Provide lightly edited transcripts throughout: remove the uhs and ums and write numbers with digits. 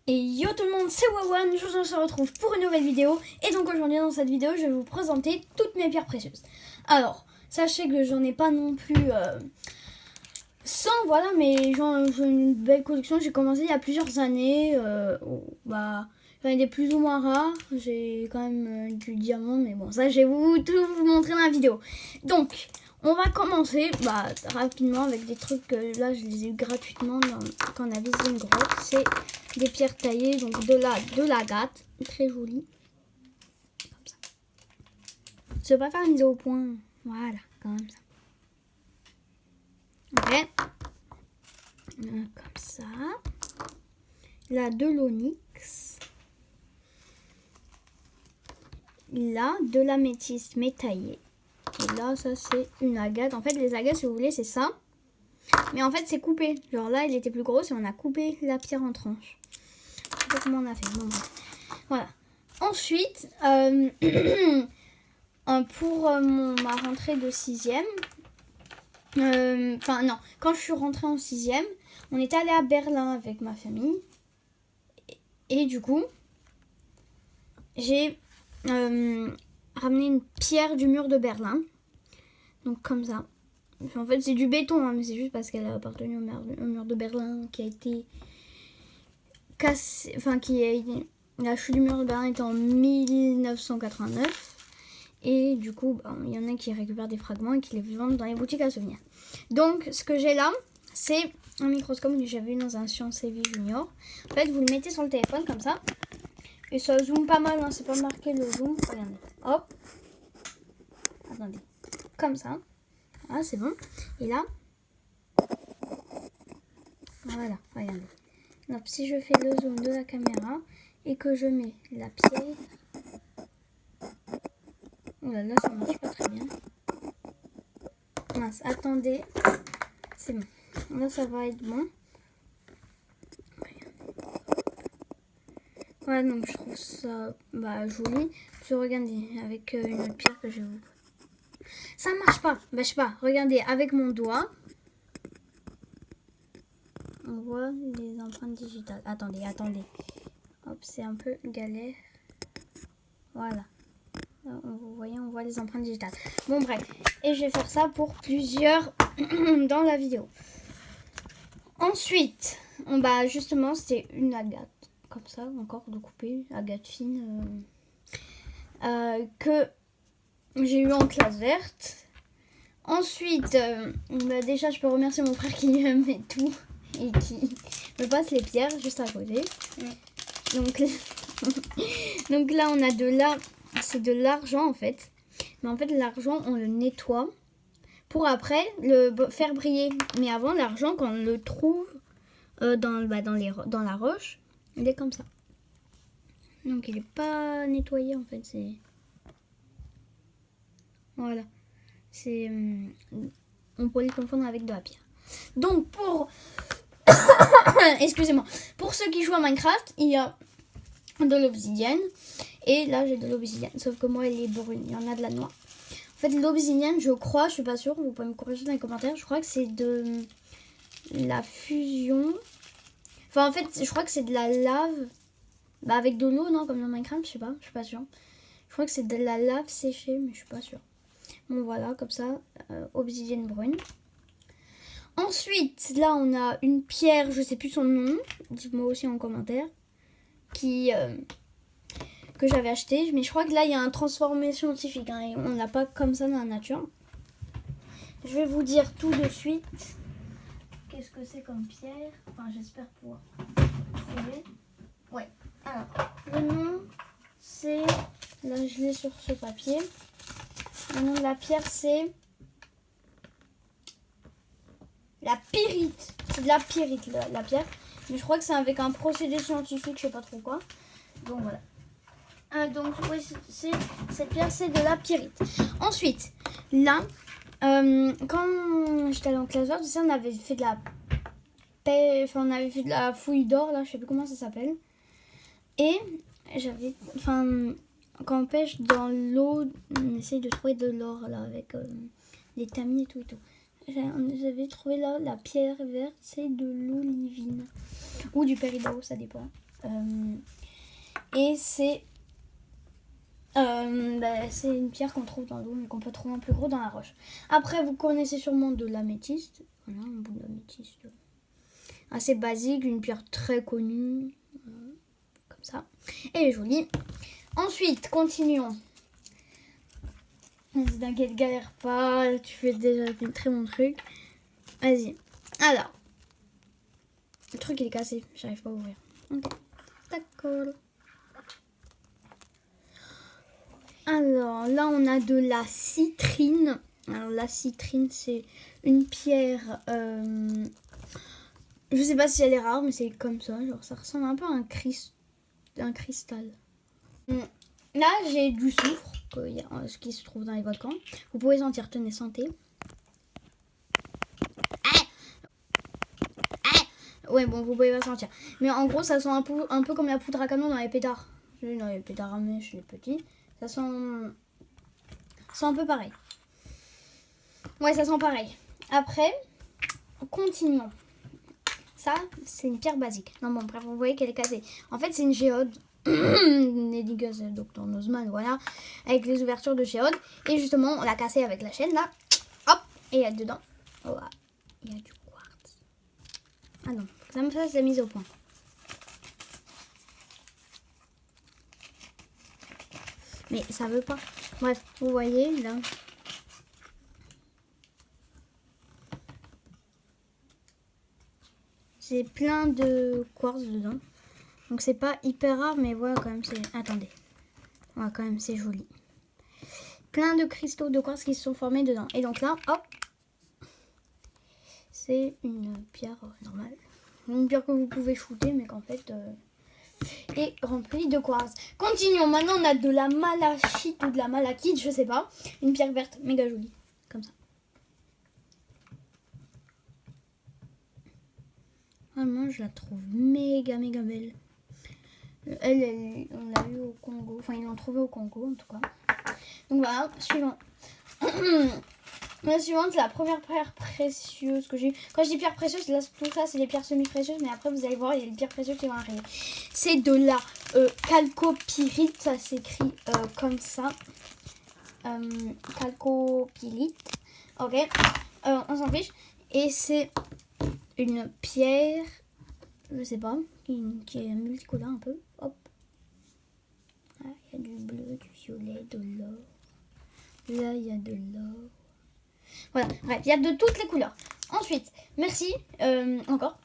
Et yo tout le monde, c'est Wawan, aujourd'hui on se retrouve pour une nouvelle vidéo. Et donc aujourd'hui dans cette vidéo, je vais vous présenter toutes mes pierres précieuses. Alors, sachez que j'en ai pas non plus 100, voilà, mais j'ai une belle collection. J'ai commencé il y a plusieurs années. J'en ai des plus ou moins rares. J'ai quand même du diamant, mais bon, ça je vais tout vous montrer dans la vidéo. Donc, on va commencer rapidement avec des trucs que là je les ai eu gratuitement quand on a visité une grotte. C'est des pierres taillées, donc de l'agate, très jolie. Comme ça. Je vais pas faire mise au point. Voilà, comme ça. Ok. Comme ça. Là, de l'onyx. Là, de l'améthyste mais taillée. Et là, ça c'est une agate. En fait, les agates, si vous voulez, c'est ça. Mais en fait, c'est coupé. Genre là, il était plus gros et on a coupé la pierre en tranches. Je sais pas comment on a fait. Bon, voilà. Ensuite, pour ma rentrée de 6e, quand je suis rentrée en 6e, on était allé à Berlin avec ma famille. Et du coup, j'ai ramené une pierre du mur de Berlin. Donc comme ça. En fait, c'est du béton, hein, mais c'est juste parce qu'elle a appartenu au mur de Berlin qui a été cassé. Enfin, la chute du mur de Berlin était en 1989. Et du coup, il y en a qui récupèrent des fragments et qui les vendent dans les boutiques à souvenirs. Donc, ce que j'ai là, c'est un microscope que j'avais eu dans un Science et Vie Junior. En fait, vous le mettez sur le téléphone comme ça. Et ça zoome pas mal, hein, c'est pas marqué le zoom. Regardez. Hop. Attendez. Comme ça. Ah, c'est bon. Et là. Voilà, regardez. Donc, si je fais le zoom de la caméra et que je mets la pierre. Oh là là, ça marche pas très bien. Mince, attendez. C'est bon. Là, ça va être bon. Voilà, donc je trouve ça joli. Je regardez avec une autre pierre que je vais vous. Ça marche pas. Je sais pas. Regardez avec mon doigt. On voit les empreintes digitales. Attendez. Hop, c'est un peu galère. Voilà. Vous voyez, on voit les empreintes digitales. Bon, bref. Et je vais faire ça pour plusieurs dans la vidéo. Ensuite, justement, c'était une agate. Comme ça, encore de couper. Agate fine. Que j'ai eu en classe verte. Ensuite, déjà, je peux remercier mon frère qui met tout et qui me passe les pierres juste à côté. Donc là, on a c'est de l'argent en fait. Mais en fait, l'argent, on le nettoie pour après le faire briller. Mais avant, l'argent, quand on le trouve dans la roche, il est comme ça. Donc, il n'est pas nettoyé en fait. Voilà. On pourrait le confondre avec de la pierre. Donc excusez-moi, pour ceux qui jouent à Minecraft, il y a de l'obsidienne. Et là j'ai de l'obsidienne, sauf que moi elle est brune, il y en a de la noire. En fait l'obsidienne, je crois, je suis pas sûre, vous pouvez me corriger dans les commentaires, je crois que c'est de la fusion. Enfin en fait je crois que c'est de la lave avec de l'eau, non, comme dans Minecraft, je sais pas, je suis pas sûre. Je crois que c'est de la lave séchée, mais je suis pas sûre. Bon voilà, comme ça, obsidienne brune. Ensuite, là on a une pierre, je sais plus son nom, dites-moi aussi en commentaire, que j'avais acheté. Mais je crois que là il y a un transformé scientifique, hein, et on l'a pas comme ça dans la nature. Je vais vous dire tout de suite qu'est-ce que c'est comme pierre. Enfin, j'espère pouvoir trouver. Ouais, alors, le nom c'est, là je l'ai sur ce papier. Le nom de la pierre, c'est la pyrite. C'est de la pyrite, la pierre. Mais je crois que c'est avec un procédé scientifique, je sais pas trop quoi. Donc voilà. Donc oui, cette pierre, c'est de la pyrite. Ensuite, là, quand j'étais allée en classe verte, on avait fait de on avait fait de la fouille d'or, là, je sais plus comment ça s'appelle. Et quand on pêche dans l'eau, on essaye de trouver de l'or là avec des tamis et tout. j'avais trouvé là la pierre verte, c'est de l'olivine. Ou du péridot, ça dépend. Et c'est c'est une pierre qu'on trouve dans l'eau, mais qu'on peut trouver un peu gros dans la roche. Après, vous connaissez sûrement de l'améthyste. Voilà, un bout d'améthyste. Assez basique, une pierre très connue. Comme ça. Elle est jolie. Ensuite, continuons. Vas-y, t'inquiète, galère pas. Tu fais déjà un très bon truc. Vas-y. Alors. Le truc, il est cassé. J'arrive pas à ouvrir. Ok. D'accord. Alors, là, on a de la citrine. Alors, la citrine, c'est une pierre... je sais pas si elle est rare, mais c'est comme ça. Genre, ça ressemble un peu à un cristal. Là, j'ai du soufre, ce qui se trouve dans les volcans. Vous pouvez sentir, tenez, sentez. Ouais, bon, vous pouvez pas sentir. Mais en gros, ça sent un peu comme la poudre à canon dans les pétards. Dans les pétards à mèche, les petits. Ça sent un peu pareil. Ouais, ça sent pareil. Après, continuons. Ça, c'est une pierre basique. Non, bon, bref, vous voyez qu'elle est cassée. En fait, c'est une géode. Une dédicace à Dr Nozman, voilà. Avec les ouvertures de géode. Et justement, on l'a cassée avec la chaîne, là. Hop, et il y a dedans. Oh, il y a du quartz. Ah non, ça c'est mise au point. Mais ça veut pas. Bref, vous voyez, là. J'ai plein de quartz dedans. Donc c'est pas hyper rare, mais voilà quand même c'est... Attendez. Voilà quand même c'est joli. Plein de cristaux de quartz qui se sont formés dedans. Et donc là, hop. C'est une pierre normale. Une pierre que vous pouvez shooter, mais qu'en fait est remplie de quartz. Continuons. Maintenant on a de la malachite ou de la malachite, je sais pas. Une pierre verte méga jolie. Comme ça. Vraiment, je la trouve méga belle. Elle, on l'a eu au Congo. Enfin, ils l'ont trouvée au Congo, en tout cas. Donc voilà, suivant. La suivante, c'est la première pierre précieuse que j'ai eue. Quand je dis pierre précieuse, là, tout ça, c'est des pierres semi-précieuses. Mais après, vous allez voir, il y a les pierres précieuses qui vont arriver. C'est de la chalcopyrite. Ça s'écrit comme ça. Chalcopyrite. Ok. On s'en fiche. Et c'est une pierre... Je sais pas, qui est multicolore un peu. Hop. Ah, il y a du bleu, du violet, de l'or. Là, il y a de l'or. Voilà, bref, il y a de toutes les couleurs. Ensuite, merci encore.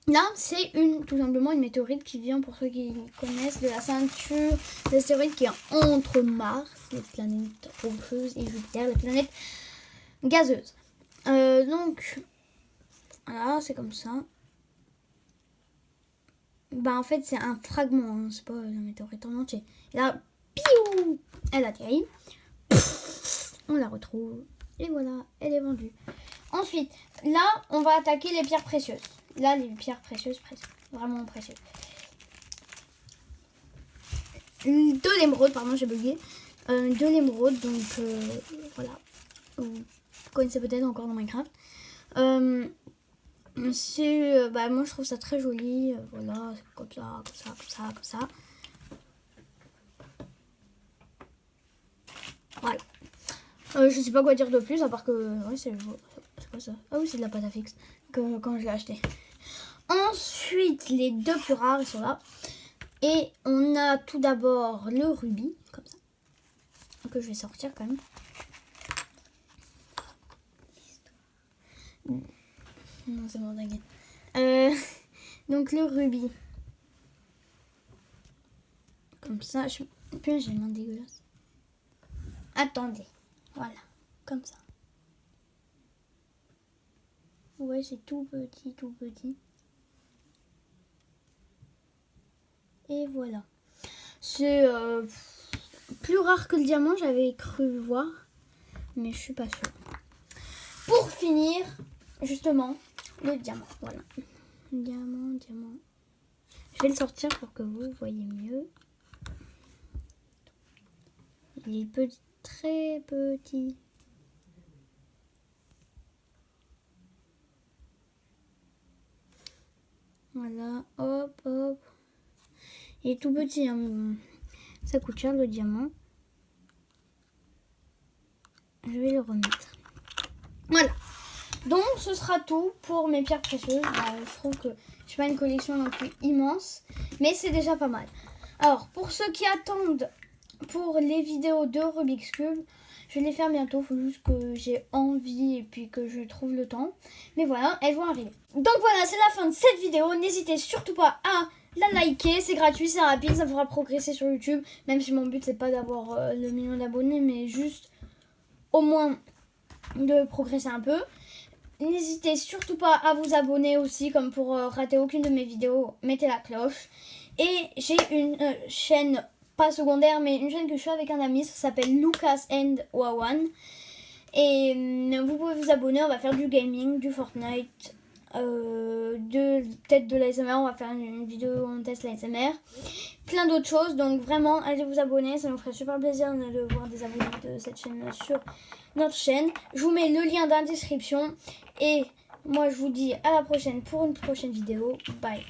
Là, c'est tout simplement une météorite qui vient, pour ceux qui connaissent, de la ceinture d'astéroïdes qui est entre Mars, les planètes rocheuses, et Jupiter, les planètes gazeuses. Donc, voilà, c'est comme ça. Bah en fait c'est un fragment, hein, c'est pas la météorite en entier. Et là, piou, elle atterrit. On la retrouve. Et voilà, elle est vendue. Ensuite, là, on va attaquer les pierres précieuses. Là, les pierres précieuses. Vraiment précieuses. De l'émeraude, pardon, j'ai bugué. De l'émeraude, donc voilà. Vous connaissez peut-être encore dans Minecraft. Moi je trouve ça très joli, voilà, comme ça. Voilà. Je sais pas quoi dire de plus à part que ouais, c'est quoi ça? Ah oui, c'est de la pâte à fixe quand je l'ai acheté. Ensuite, les deux plus rares ils sont là. Et on a tout d'abord le rubis, comme ça. Que je vais sortir quand même. Non, c'est bon, t'inquiète. Donc le rubis. Comme ça. Puis j'ai une main dégueulasse. Attendez. Voilà. Comme ça. Ouais, c'est tout petit. Et voilà. C'est plus rare que le diamant, j'avais cru voir. Mais je suis pas sûre. Pour finir, justement, le diamant. Voilà. Diamant. Je vais le sortir pour que vous voyez mieux. Il est petit, très petit. Voilà, hop, hop. Il est tout petit, hein. Ça coûte cher le diamant. Je vais le remettre. Voilà. Donc ce sera tout pour mes pierres précieuses. Je trouve que je n'ai pas une collection non plus immense, mais c'est déjà pas mal. Alors pour ceux qui attendent pour les vidéos de Rubik's Cube, je vais les faire bientôt. Il faut juste que j'ai envie et puis que je trouve le temps. Mais voilà, elles vont arriver. Donc voilà, c'est la fin de cette vidéo. N'hésitez surtout pas à la liker. C'est gratuit, c'est rapide, ça fera progresser sur YouTube. Même si mon but c'est pas d'avoir le million d'abonnés, mais juste au moins de progresser un peu. N'hésitez surtout pas à vous abonner aussi, comme pour rater aucune de mes vidéos, mettez la cloche. Et j'ai une chaîne, pas secondaire, mais une chaîne que je fais avec un ami, ça s'appelle Lucas and Wawan. Et vous pouvez vous abonner, on va faire du gaming, du Fortnite, peut-être de l'ASMR, on va faire une vidéo où on teste l'ASMR. Plein d'autres choses, donc vraiment allez vous abonner, ça nous ferait super plaisir de voir des abonnés de cette chaîne sur notre chaîne. Je vous mets le lien dans la description et moi je vous dis à la prochaine pour une prochaine vidéo. Bye.